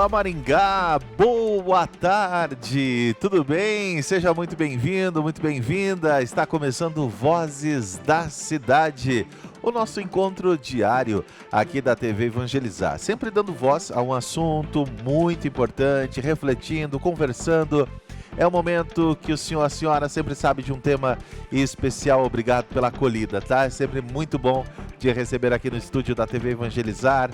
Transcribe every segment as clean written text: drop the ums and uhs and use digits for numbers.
Olá Maringá, boa tarde, tudo bem? Seja muito bem-vindo, muito bem-vinda. Está começando Vozes da Cidade, o nosso encontro diário aqui da TV Evangelizar, sempre dando voz a um assunto muito importante, refletindo, conversando. É o momento que o senhor, a senhora sempre sabe de um tema especial. Obrigado pela acolhida, tá? É sempre muito bom de receber aqui no estúdio da TV Evangelizar.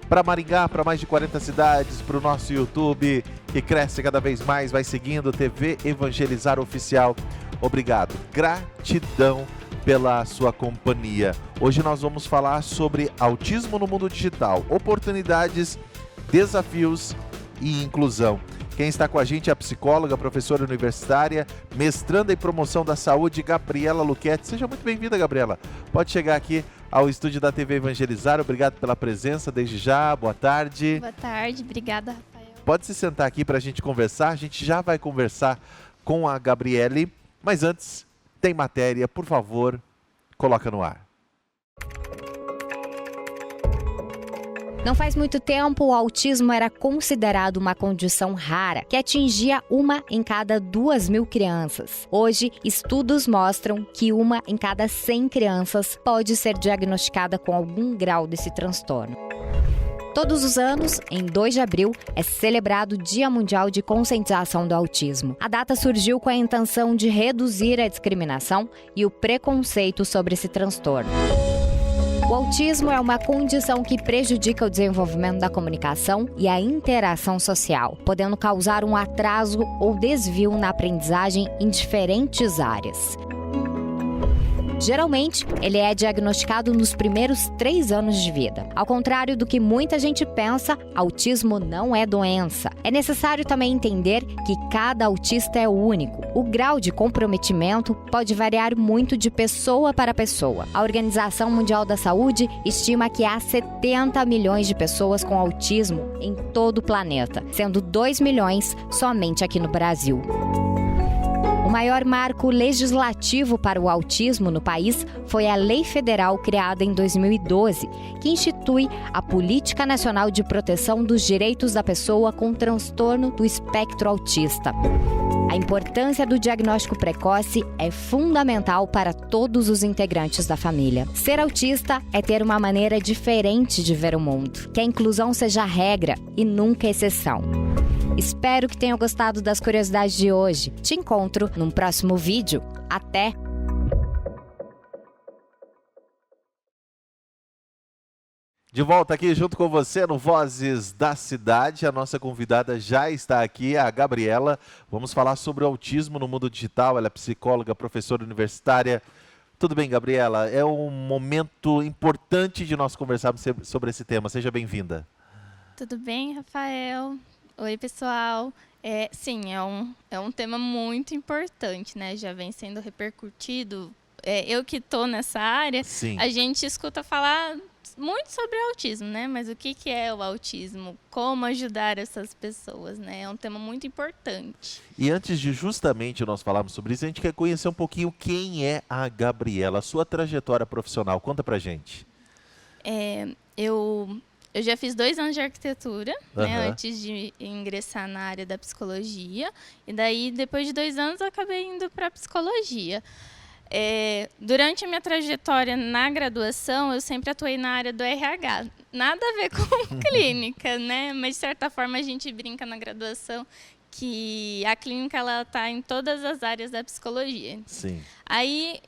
Para Maringá, para mais de 40 cidades, para o nosso YouTube, que cresce cada vez mais, vai seguindo TV Evangelizar Oficial. Obrigado, gratidão pela sua companhia. Hoje nós vamos falar sobre autismo no mundo digital, oportunidades, desafios e inclusão. Quem está com a gente é a psicóloga, professora universitária, mestranda em promoção da saúde, Gabriela Luquete. Seja muito bem-vinda, Gabriela. Pode chegar aqui ao estúdio da TV Evangelizar. Obrigado pela presença desde já. Boa tarde. Boa tarde, obrigada, Rafael. Pode se sentar aqui para a gente conversar. A gente já vai conversar com a Gabriele, mas antes, tem matéria, por favor, coloca no ar. Não faz muito tempo, o autismo era considerado uma condição rara, que atingia 1 em cada 2.000 crianças. Hoje, estudos mostram que 1 em cada 100 crianças pode ser diagnosticada com algum grau desse transtorno. Todos os anos, em 2 de abril, é celebrado o Dia Mundial de Conscientização do Autismo. A data surgiu com a intenção de reduzir a discriminação e o preconceito sobre esse transtorno. O autismo é uma condição que prejudica o desenvolvimento da comunicação e a interação social, podendo causar um atraso ou desvio na aprendizagem em diferentes áreas. Geralmente, ele é diagnosticado nos primeiros 3 anos de vida. Ao contrário do que muita gente pensa, autismo não é doença. É necessário também entender que cada autista é único. O grau de comprometimento pode variar muito de pessoa para pessoa. A Organização Mundial da Saúde estima que há 70 milhões de pessoas com autismo em todo o planeta, sendo 2 milhões somente aqui no Brasil. O maior marco legislativo para o autismo no país foi a Lei Federal criada em 2012, que institui a Política Nacional de Proteção dos Direitos da Pessoa com Transtorno do Espectro Autista. A importância do diagnóstico precoce é fundamental para todos os integrantes da família. Ser autista é ter uma maneira diferente de ver o mundo, que a inclusão seja a regra e nunca exceção. Espero que tenham gostado das curiosidades de hoje. Te encontro num próximo vídeo. Até! De volta aqui junto com você no Vozes da Cidade. A nossa convidada já está aqui, a Gabriela. Vamos falar sobre o autismo no mundo digital. Ela é psicóloga, professora universitária. Tudo bem, Gabriela? É um momento importante de nós conversarmos sobre esse tema. Seja bem-vinda. Tudo bem, Rafael? Oi, pessoal. Sim, é um tema muito importante, né? Já vem sendo repercutido. Eu que estou nessa área, Sim. A gente escuta falar muito sobre o autismo, né? Mas o que é o autismo? Como ajudar essas pessoas, né? É um tema muito importante. E antes de justamente nós falarmos sobre isso, a gente quer conhecer um pouquinho quem é a Gabriela, a sua trajetória profissional. Conta pra gente. Eu já fiz 2 anos de arquitetura, né, Uhum. antes de ingressar na área da psicologia. E daí, depois de 2 anos, eu acabei indo para a psicologia. Durante a minha trajetória na graduação, eu sempre atuei na área do RH. Nada a ver com clínica, né? Mas, de certa forma, a gente brinca na graduação que a clínica está em todas as áreas da psicologia. Sim. Aí,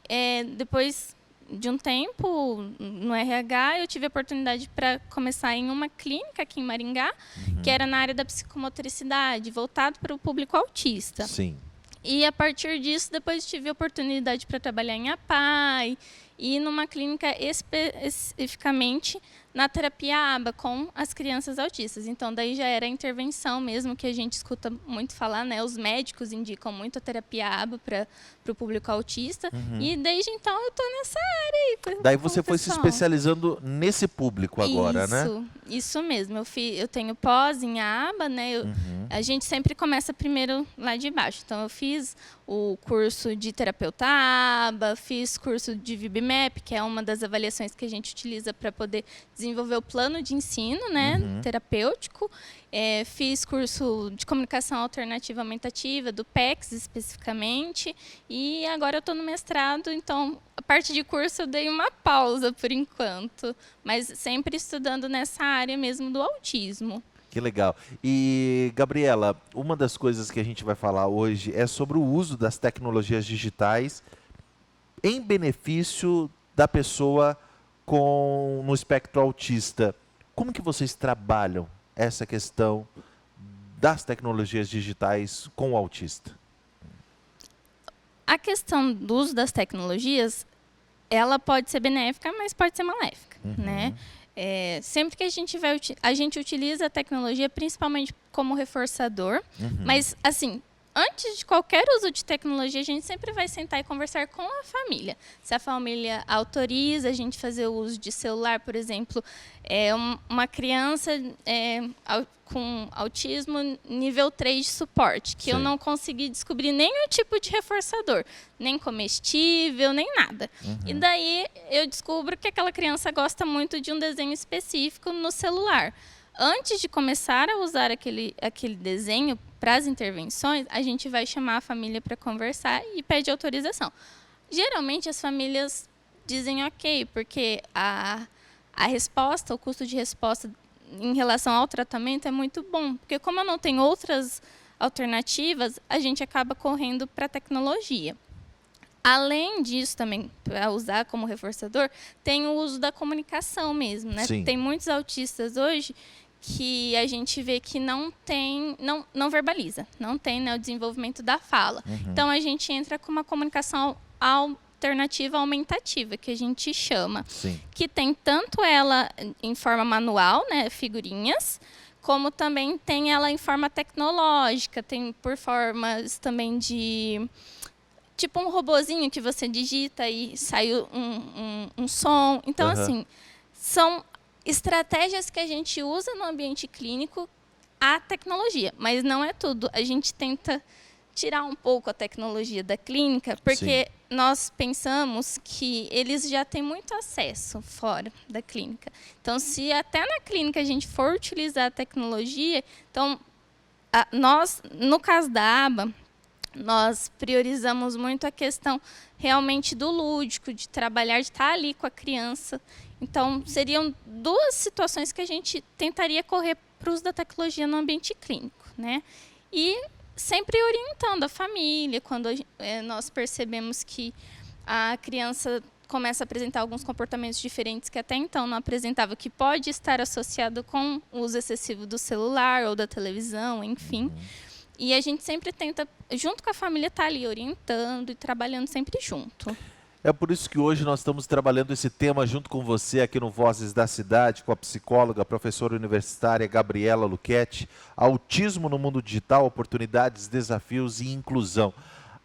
depois de um tempo no RH, eu tive a oportunidade para começar em uma clínica aqui em Maringá, que era na área da psicomotricidade, voltado para o público autista. Sim. E a partir disso, depois tive a oportunidade para trabalhar em APAE e numa clínica especificamente na terapia ABA com as crianças autistas. Então, daí já era a intervenção mesmo, que a gente escuta muito falar, né? Os médicos indicam muito a terapia ABA para o público autista. E desde então eu estou nessa área aí. Daí você foi se especializando nesse público agora, né? Isso mesmo. Eu tenho pós em ABA, né? A gente sempre começa primeiro lá de baixo. Então, eu fiz o curso de terapeuta ABA, fiz curso de VibMap, que é uma das avaliações que a gente utiliza para poder desenvolver o plano de ensino, né, terapêutico. Fiz curso de comunicação alternativa aumentativa, do PECS especificamente, e agora eu estou no mestrado, então a parte de curso eu dei uma pausa por enquanto, mas sempre estudando nessa área mesmo do autismo. Que legal. E, Gabriela, uma das coisas que a gente vai falar hoje é sobre o uso das tecnologias digitais em benefício da pessoa no espectro autista. Como que vocês trabalham essa questão das tecnologias digitais com o autista? A questão do uso das tecnologias, ela pode ser benéfica, mas pode ser maléfica, né? Sempre que a gente utiliza a tecnologia principalmente como reforçador, mas assim, antes de qualquer uso de tecnologia, a gente sempre vai sentar e conversar com a família. Se a família autoriza a gente fazer o uso de celular, por exemplo, uma criança com autismo nível 3 de suporte, que eu não consegui descobrir nenhum tipo de reforçador, nem comestível, nem nada. E daí eu descubro que aquela criança gosta muito de um desenho específico no celular. Antes de começar a usar aquele desenho para as intervenções, a gente vai chamar a família para conversar e pede autorização. Geralmente as famílias dizem ok, porque a resposta, o custo de resposta em relação ao tratamento é muito bom, porque como eu não tenho outras alternativas, a gente acaba correndo para a tecnologia. Além disso, também, para usar como reforçador, tem o uso da comunicação mesmo, né? Tem muitos autistas hoje que a gente vê que não verbaliza, não tem, né, o desenvolvimento da fala. Então, a gente entra com uma comunicação alternativa aumentativa, que a gente chama. Que tem tanto ela em forma manual, né, figurinhas, como também tem ela em forma tecnológica, tem por formas também de... tipo um robozinho que você digita e sai um som. Então, assim, são estratégias que a gente usa no ambiente clínico, a tecnologia, mas não é tudo. A gente tenta tirar um pouco a tecnologia da clínica, porque nós pensamos que eles já têm muito acesso fora da clínica. Então, se até na clínica a gente for utilizar a tecnologia, então, nós, no caso da ABA, nós priorizamos muito a questão realmente do lúdico, de trabalhar, de estar ali com a criança. Então, seriam duas situações que a gente tentaria correr para o uso da tecnologia no ambiente clínico, né? E sempre orientando a família, quando nós percebemos que a criança começa a apresentar alguns comportamentos diferentes que até então não apresentava, que pode estar associado com o uso excessivo do celular ou da televisão, enfim. E a gente sempre tenta, junto com a família, estar ali orientando e trabalhando sempre junto. É por isso que hoje nós estamos trabalhando esse tema junto com você aqui no Vozes da Cidade, com a psicóloga, professora universitária Gabriela Luchetti. Autismo no mundo digital, oportunidades, desafios e inclusão.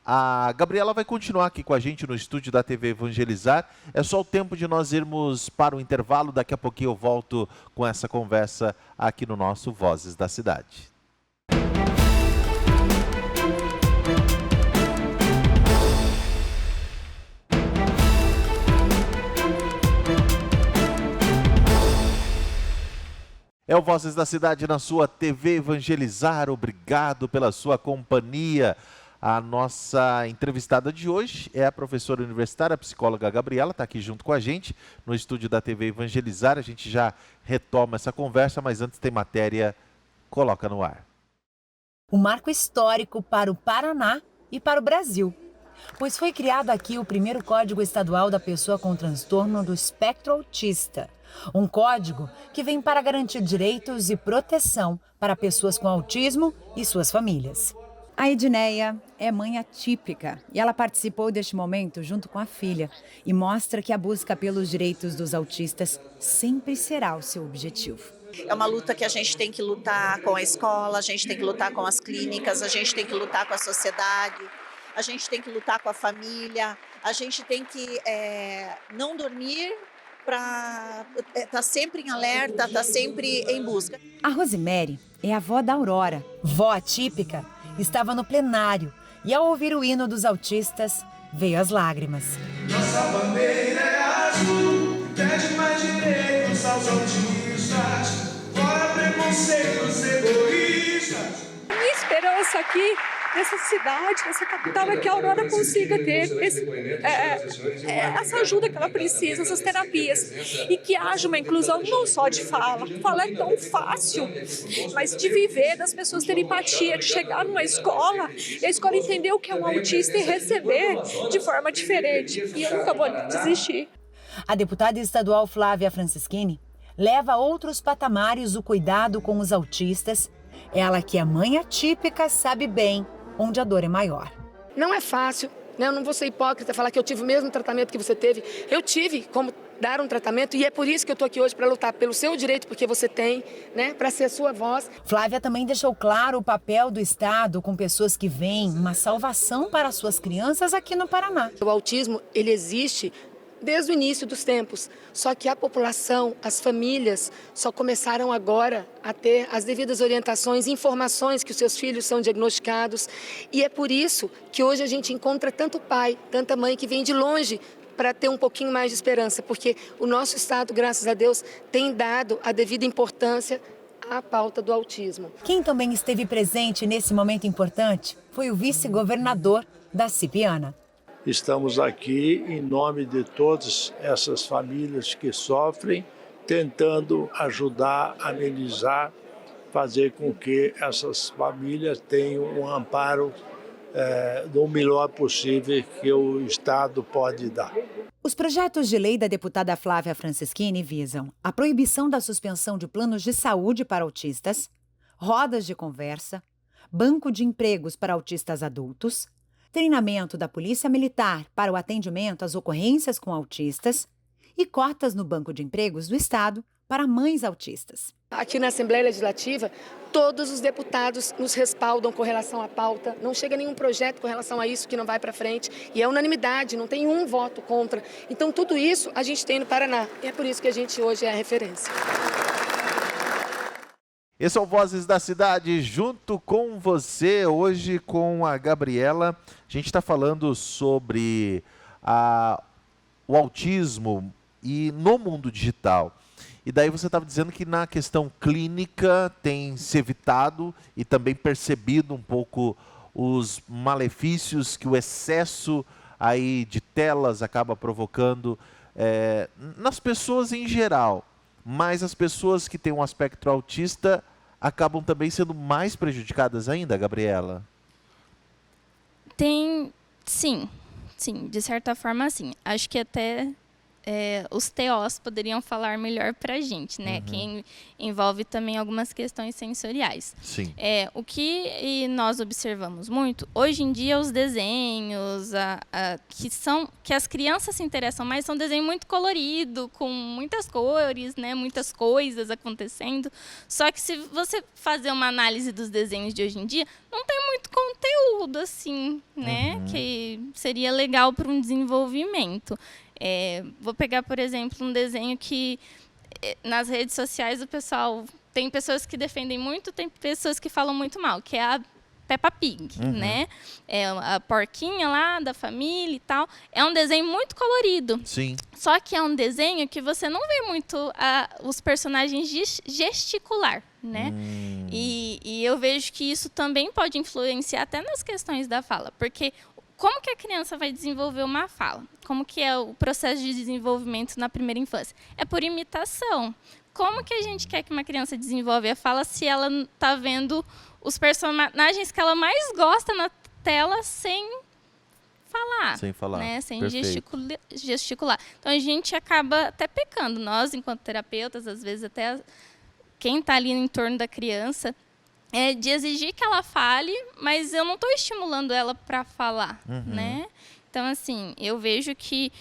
A Gabriela vai continuar aqui com a gente no estúdio da TV Evangelizar. É só o tempo de nós irmos para o intervalo. Daqui a pouquinho eu volto com essa conversa aqui no nosso Vozes da Cidade. É o Vozes da Cidade na sua TV Evangelizar. Obrigado pela sua companhia. A nossa entrevistada de hoje é a professora universitária, a psicóloga Gabriela, está aqui junto com a gente no estúdio da TV Evangelizar. A gente já retoma essa conversa, mas antes tem matéria, coloca no ar. Um marco histórico para o Paraná e para o Brasil, pois foi criado aqui o primeiro Código Estadual da Pessoa com Transtorno do Espectro Autista. Um código que vem para garantir direitos e proteção para pessoas com autismo e suas famílias. A Edneia é mãe atípica e ela participou deste momento junto com a filha e mostra que a busca pelos direitos dos autistas sempre será o seu objetivo. É uma luta que a gente tem que lutar com a escola, a gente tem que lutar com as clínicas, a gente tem que lutar com a sociedade, a gente tem que lutar com a família, a gente tem que não dormir para estar sempre em alerta, estar sempre em busca. A Rosemary é a avó da Aurora. Vó atípica estava no plenário E ao ouvir o hino dos autistas, veio as lágrimas. Nossa bandeira é azul, pede mais direitos aos autistas, fora preconceitos egoístas. Minha esperança aqui nessa cidade, nessa capital, é que a Aurora consiga ter essa ajuda que ela precisa, essas terapias, e que haja uma inclusão não só de fala. Falar é tão fácil, mas de viver, das pessoas terem empatia, de chegar numa escola e a escola entender o que é um autista e receber de forma diferente. E eu nunca vou desistir. A deputada estadual Flávia Francischini leva a outros patamares o cuidado com os autistas. Ela, que é mãe atípica, sabe bem onde a dor é maior. Não é fácil, né? Eu não vou ser hipócrita falar que eu tive o mesmo tratamento que você teve. Eu tive como dar um tratamento e é por isso que eu estou aqui hoje para lutar pelo seu direito, porque você tem, né? Para ser a sua voz. Flávia também deixou claro o papel do Estado com pessoas que veem uma salvação para suas crianças aqui no Paraná. O autismo, ele existe desde o início dos tempos, só que a população, as famílias, só começaram agora a ter as devidas orientações, informações que os seus filhos são diagnosticados. E é por isso que hoje a gente encontra tanto pai, tanta mãe que vem de longe para ter um pouquinho mais de esperança, porque o nosso Estado, graças a Deus, tem dado a devida importância à pauta do autismo. Quem também esteve presente nesse momento importante foi o vice-governador da Cipiana. Estamos aqui em nome de todas essas famílias que sofrem, tentando ajudar, amenizar, fazer com que essas famílias tenham um amparo do melhor possível que o Estado pode dar. Os projetos de lei da deputada Flávia Francischini visam a proibição da suspensão de planos de saúde para autistas, rodas de conversa, banco de empregos para autistas adultos, treinamento da Polícia Militar para o atendimento às ocorrências com autistas e cotas no Banco de Empregos do Estado para mães autistas. Aqui na Assembleia Legislativa, todos os deputados nos respaldam com relação à pauta. Não chega nenhum projeto com relação a isso que não vai para frente. E é unanimidade, não tem um voto contra. Então, tudo isso a gente tem no Paraná. E é por isso que a gente hoje é a referência. Esse é o Vozes da Cidade, junto com você, hoje com a Gabriela. A gente está falando sobre o autismo e no mundo digital. E daí você estava dizendo que na questão clínica tem se evitado e também percebido um pouco os malefícios que o excesso aí de telas acaba provocando nas pessoas em geral. Mas as pessoas que têm um aspecto autista acabam também sendo mais prejudicadas ainda, Gabriela? Sim, de certa forma sim. Acho que até os TOs poderiam falar melhor para a gente, né? Que envolve também algumas questões sensoriais. Sim. O que nós observamos muito, hoje em dia os desenhos que as crianças se interessam mais são desenho muito colorido, com muitas cores, né? Muitas coisas acontecendo. Só que se você fazer uma análise dos desenhos de hoje em dia, não tem muito conteúdo assim, né? Que seria legal para um desenvolvimento. Vou pegar, por exemplo, um desenho que nas redes sociais o pessoal tem pessoas que defendem muito, tem pessoas que falam muito mal, que é a Peppa Pig, né? É a porquinha lá da família e tal. É um desenho muito colorido. Sim. Só que é um desenho que você não vê muito os personagens gesticular, né? E eu vejo que isso também pode influenciar até nas questões da fala, porque como que a criança vai desenvolver uma fala? Como que é o processo de desenvolvimento na primeira infância? É por imitação. Como que a gente quer que uma criança desenvolva a fala se ela está vendo os personagens que ela mais gosta na tela sem falar? Sem falar, né? Sem gesticular. Então, a gente acaba até pecando. Nós, enquanto terapeutas, às vezes até quem está ali em torno da criança, de exigir que ela fale, mas eu não estou estimulando ela para falar, né? Então, assim, eu vejo que,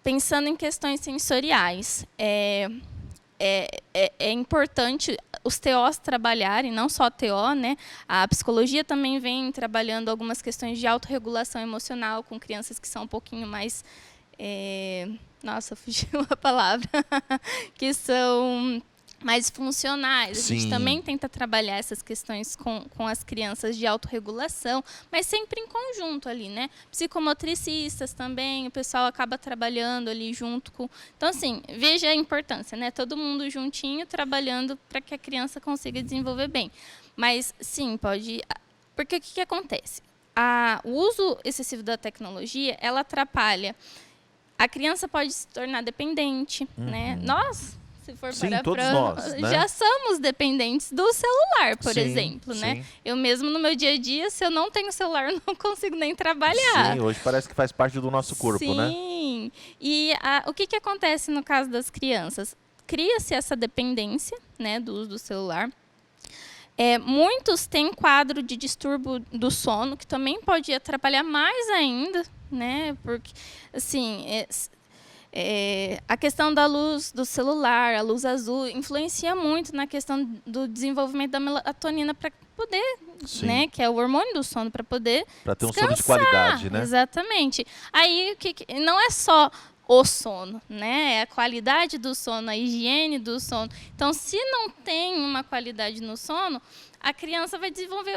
pensando em questões sensoriais, é importante os TOs trabalharem, não só a TO, né? A psicologia também vem trabalhando algumas questões de autorregulação emocional com crianças que são um pouquinho mais... Nossa, fugiu a palavra. Que são mais funcionais. A Sim. gente também tenta trabalhar essas questões com as crianças de autorregulação, mas sempre em conjunto ali, né? Psicomotricistas também, o pessoal acaba trabalhando ali junto com... Então, assim, veja a importância, né? Todo mundo juntinho trabalhando para que a criança consiga desenvolver bem. Mas, sim, pode... Porque o que acontece? O uso excessivo da tecnologia, ela atrapalha. A criança pode se tornar dependente, né? Nós... Se for Sim, parar todos pra... nós, né? Já somos dependentes do celular, por Sim, exemplo, né? sim. Eu mesmo no meu dia a dia, se eu não tenho celular, eu não consigo nem trabalhar. Sim, hoje parece que faz parte do nosso corpo, né? Sim. E o que acontece no caso das crianças? Cria-se essa dependência, né, do uso do celular. Muitos têm quadro de distúrbio do sono, que também pode atrapalhar mais ainda, né? Porque, assim... a questão da luz do celular, a luz azul, influencia muito na questão do desenvolvimento da melatonina para poder, né, que é o hormônio do sono, para poder Para ter um descansar. sono de qualidade, né? Exatamente. Aí não é só o sono, né? É a qualidade do sono, a higiene do sono. Então, se não tem uma qualidade no sono, a criança vai desenvolver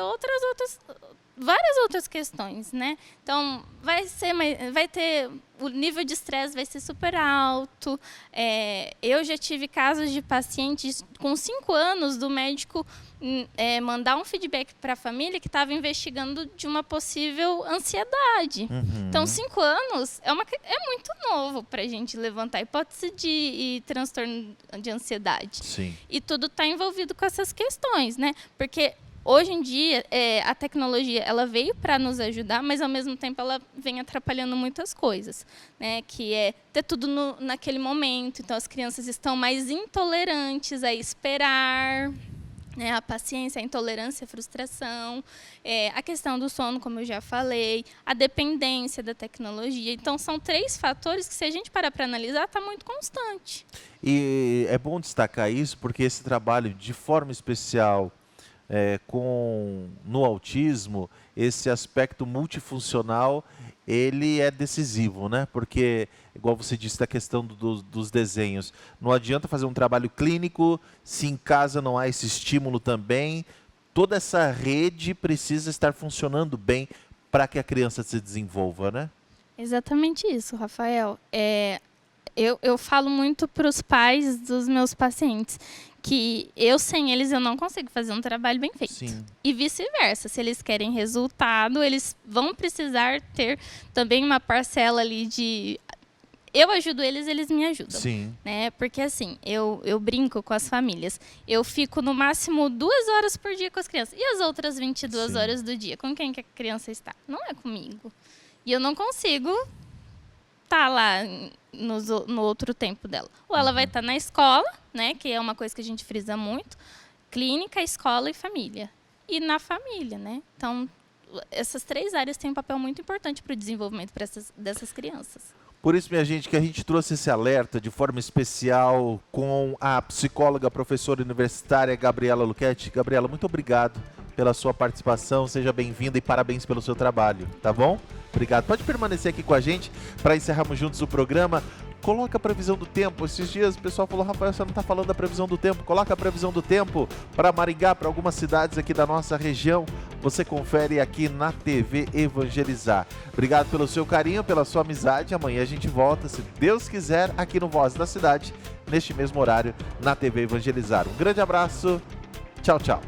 várias outras questões, né? Então, vai ter... O nível de estresse vai ser super alto. Eu já tive casos de pacientes com 5 anos do médico mandar um feedback para a família que estava investigando de uma possível ansiedade. Então, 5 anos é muito novo para a gente levantar a hipótese de transtorno de ansiedade. Sim. E tudo está envolvido com essas questões, né? Porque... Hoje em dia, a tecnologia ela veio para nos ajudar, mas, ao mesmo tempo, ela vem atrapalhando muitas coisas, né? Que é ter tudo naquele momento. Então, as crianças estão mais intolerantes a esperar, né? A paciência, a intolerância, a frustração, a questão do sono, como eu já falei, a dependência da tecnologia. Então, são 3 fatores que, se a gente parar para analisar, está muito constante. E é bom destacar isso, porque esse trabalho, de forma especial... no autismo, esse aspecto multifuncional, ele é decisivo, né? Porque, igual você disse da questão dos desenhos, não adianta fazer um trabalho clínico se em casa não há esse estímulo também. Toda essa rede precisa estar funcionando bem para que a criança se desenvolva, né? Exatamente isso, Rafael. Eu falo muito para os pais dos meus pacientes que sem eles eu não consigo fazer um trabalho bem feito. Sim. E vice-versa. Se eles querem resultado, eles vão precisar ter também uma parcela ali de... Eu ajudo eles, eles me ajudam. Sim. Né? Porque, assim, eu brinco com as famílias. Eu fico, no máximo, 2 horas por dia com as crianças. E as outras 22 horas do dia? Com quem que a criança está? Não é comigo. E eu não consigo... tá lá no outro tempo dela. Ou ela vai estar na escola, né, que é uma coisa que a gente frisa muito, clínica, escola e família. E na família, né? Então, essas 3 áreas têm um papel muito importante para o desenvolvimento dessas crianças. Por isso, minha gente, que a gente trouxe esse alerta de forma especial com a psicóloga, professora universitária Gabriela Luchetti. Gabriela, muito obrigado pela sua participação, seja bem-vinda e parabéns pelo seu trabalho, tá bom? Obrigado. Pode permanecer aqui com a gente para encerrarmos juntos o programa. Coloca a previsão do tempo. Esses dias o pessoal falou, Rafael, você não está falando da previsão do tempo. Coloca a previsão do tempo para Maringá, para algumas cidades aqui da nossa região. Você confere aqui na TV Evangelizar. Obrigado pelo seu carinho, pela sua amizade. Amanhã a gente volta, se Deus quiser, aqui no Voz da Cidade, neste mesmo horário, na TV Evangelizar. Um grande abraço. Tchau, tchau.